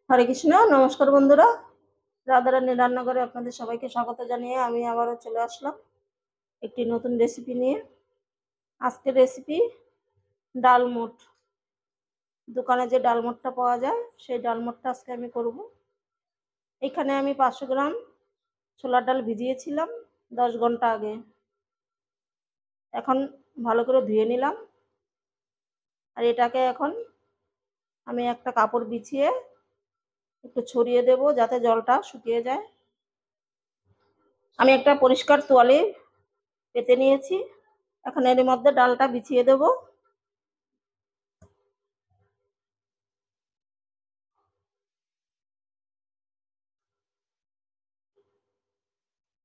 হরে কৃষ্ণ। নমস্কার বন্ধুরা, রাধারানী রান্নাঘরে আপনাদের সবাইকে স্বাগত জানিয়ে আমি আবারও চলে আসলাম একটি নতুন রেসিপি নিয়ে। আজকের রেসিপি ডালমুট। দোকানে যে ডালমুটটা পাওয়া যায় সেই ডালমুটটা আজকে আমি করব। এখানে আমি 500 গ্রাম ছোলার ডাল ভিজিয়েছিলাম 10 ঘন্টা আগে। এখন ভালো করে ধুয়ে নিলাম, আর এটাকে এখন আমি একটা কাপড় বিছিয়ে একটু ছড়িয়ে দেব যাতে জলটা শুকিয়ে যায়। আমি একটা পরিষ্কার তোয়ালে পেতে নিয়েছি, এখন এর মধ্যে ডালটা বিছিয়ে দেব।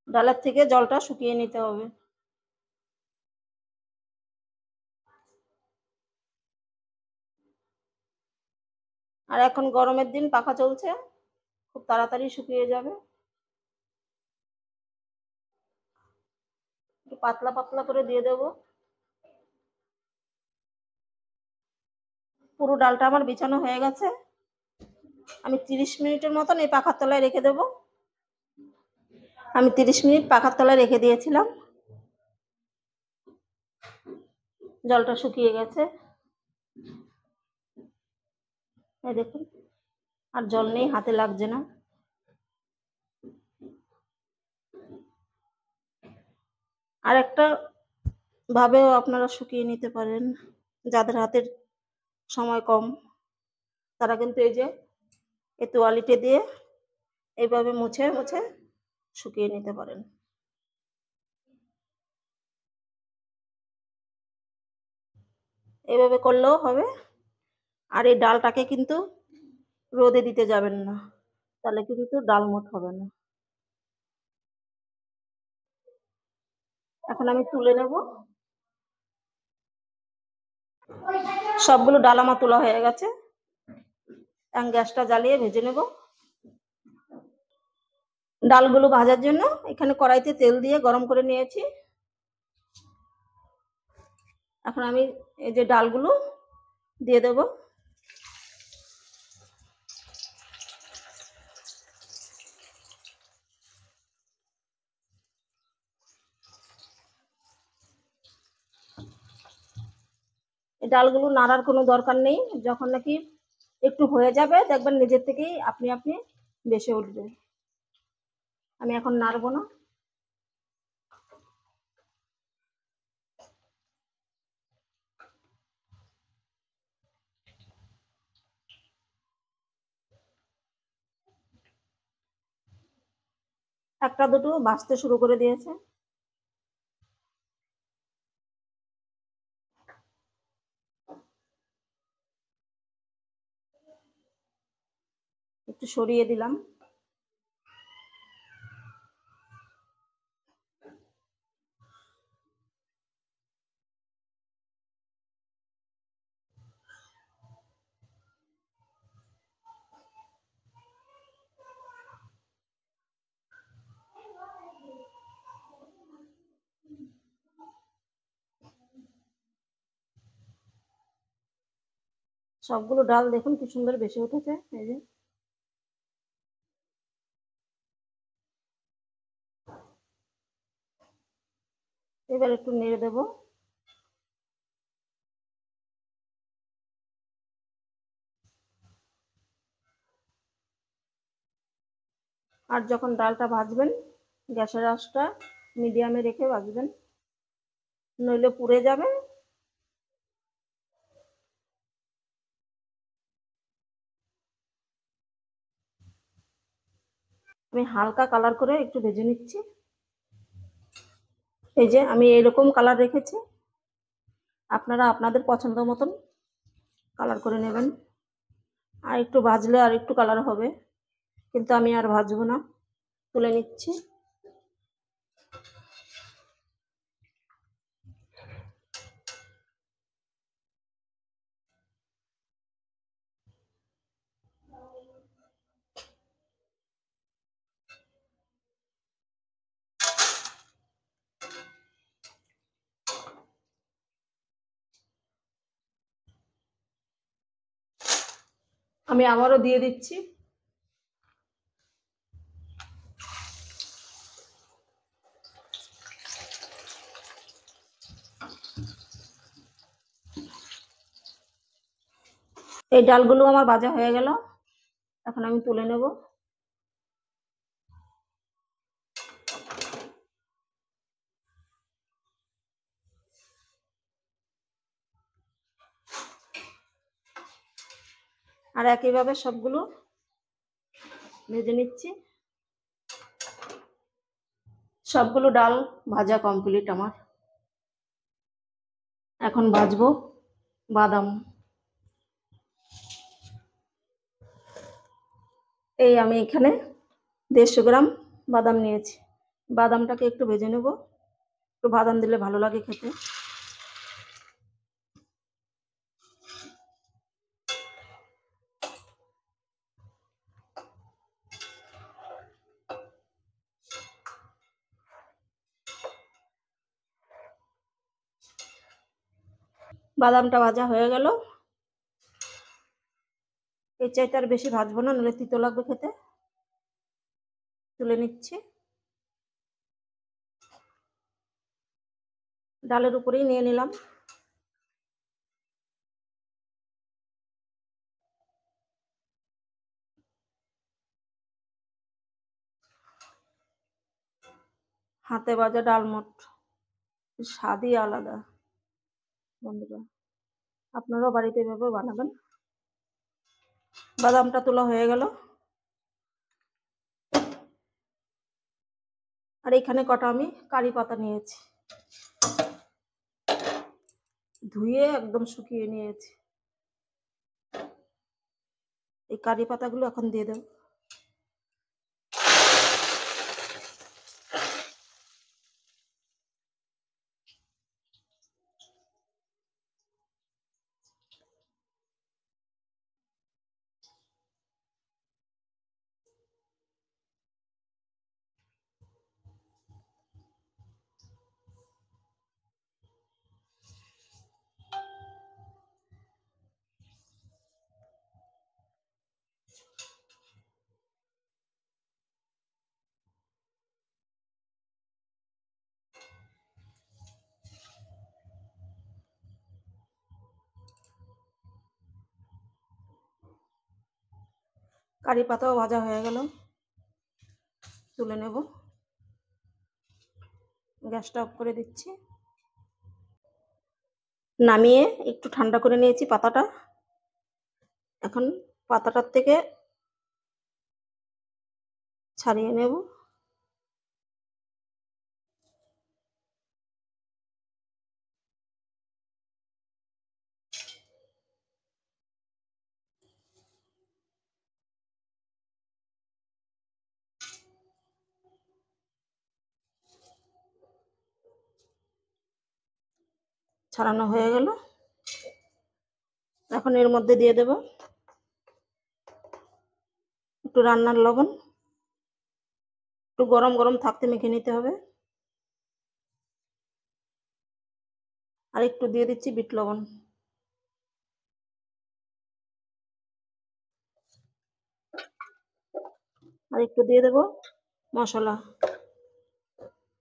ডালের থেকে জলটা শুকিয়ে নিতে হবে। আর এখন গরমের দিন, পাখা চলছে, খুব তাড়াতাড়ি শুকিয়ে যাবে। একটু পাতলা পাতলা করে দিয়ে দেব। পুরো ডালটা আমার বিছানো হয়ে গেছে। আমি 30 মিনিটের মতন এই পাখার তলায় রেখে দেব। আমি 30 মিনিট পাখার তলায় রেখে দিয়েছিলাম, জলটা শুকিয়ে গেছে। এই দেখুন, আর জল নেই, হাতে লাগছে না। আর একটা ভাবেও আপনারা শুকিয়ে নিতে পারেন। যাদের হাতের সময় কম তারা কিন্তু এই যে এই তোয়ালিতে দিয়ে এইভাবে মুছে মুছে শুকিয়ে নিতে পারেন। এইভাবে করলেও হবে। আর এই ডালটাকে কিন্তু রোদে দিতে যাবেন না, তাহলে কিন্তু ডালমুট হবে না। এখন আমি তুলে নেব। সবগুলো ডাল আমার তোলা হয়ে গেছে। এখন গ্যাসটা জ্বালিয়ে ভেজে নেব। ডালগুলো ভাজার জন্য এখানে কড়াইতে তেল দিয়ে গরম করে নিয়েছি। এখন আমি এই যে ডালগুলো দিয়ে দেব। এই ডালগুলো নাড়ার কোনো দরকার নেই। যখন নাকি একটু হয়ে যাবে দেখবেন নিজের থেকেই আপনি আপনি ভেসে উঠবে। আমি এখন নাড়বো না। একটা দুটো ভাজতে শুরু করে দিয়েছে। একটু সরিয়ে দিলাম। সবগুলো ডাল দেখুন কি সুন্দর ভেসে উঠেছে। এই যে এবার একটু নেড়ে দেব। আর যখন ডালটা ভাজবেন গ্যাসের আঁচটা মিডিয়ামে রেখে ভাজবেন, নইলে পুড়ে যাবে। আমি হালকা কালার করে একটু ভেজে নিচ্ছি। এই যে আমি এরকম কালার রেখেছি, আপনারা আপনাদের পছন্দ মতন কালার করে নেবেন। আর একটু ভাজলে আর একটু কালার হবে, কিন্তু আমি আর ভাজবো না, তুলে নিচ্ছি। আমি আবারও দিয়ে দিচ্ছি। এই ডালগুলো আমার ভাজা হয়ে গেল, এখন আমি তুলে নেব। আর একইভাবে সবগুলো ভেজে নিচ্ছি। সবগুলো ডাল ভাজা কমপ্লিট আমার। এখন ভাজবো বাদাম। এই আমি এখানে 150 গ্রাম বাদাম নিয়েছি। বাদামটাকে একটু ভেজে নেব, একটু বাদাম দিলে ভালো লাগে খেতে। বাদামটা ভাজা হয়ে গেল। এর চাইতে আর বেশি ভাজবো না, নাহলে তিতো লাগবে খেতে। তুলে নিচ্ছি। ডালের উপরেই নিয়ে নিলাম। হাতে ভাজা ডালমুট স্বাদই আলাদা বন্ধুরা, আপনারাও বাড়িতে এভাবে বানাবেন। বাদামটা তোলা হয়ে গেল। আর এখানে কটা আমি কারি পাতা নিয়েছি, ধুয়ে একদম শুকিয়ে নিয়েছি। এই কারি পাতাগুলো এখন দিয়ে দেব। কারি পাতাও ভাজা হয়ে গেল, তুলে নেব। গ্যাসটা অফ করে দিচ্ছি। নামিয়ে একটু ঠান্ডা করে নিয়েছি পাতাটা। এখন পাতাটার থেকে ছাড়িয়ে নেব। ছাড়ানো হয়ে গেল। এখন এর মধ্যে দিয়ে দেব একটু রান্নার লবণ। একটু গরম গরম থাকতে মেখে নিতে হবে। আর একটু দিয়ে দিচ্ছি বিট লবণ। আর একটু দিয়ে দেব মশলা,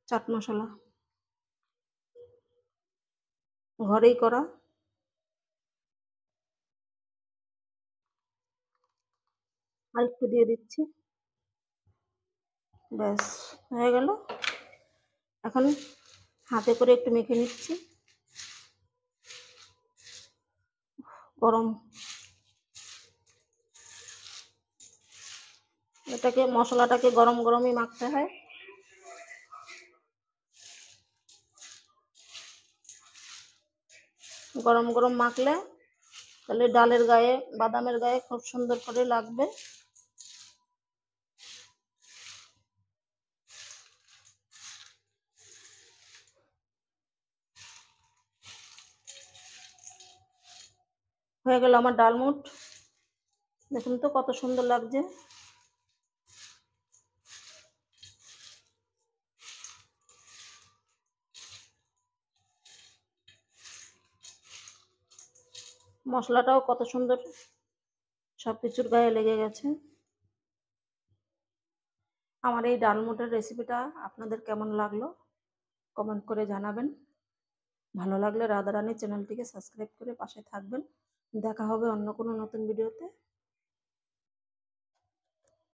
চাট মশলা ঘরেই করা। আর একটু দিয়ে দিচ্ছি। ব্যাস হয়ে গেল। এখন হাতে করে একটু মেখে নিচ্ছি। গরম, এটাকে মশলাটাকে গরম গরমই মাখতে হয়। গরম গরম মাখলে তাহলে ডালের গায়ে, বাদামের গায়ে খুব সুন্দর করে লাগবে। হয়ে গেল আমার ডালমুট। দেখুন তো কত সুন্দর লাগছে। মশলাটাও কত সুন্দর সবকিছুর গায়ে লেগে গেছে। আমার এই ডালমুটের রেসিপিটা আপনাদের কেমন লাগলো কমেন্ট করে জানাবেন। ভালো লাগলে রাধারানী চ্যানেলটিকে সাবস্ক্রাইব করে পাশে থাকবেন। দেখা হবে অন্য কোনো নতুন ভিডিওতে।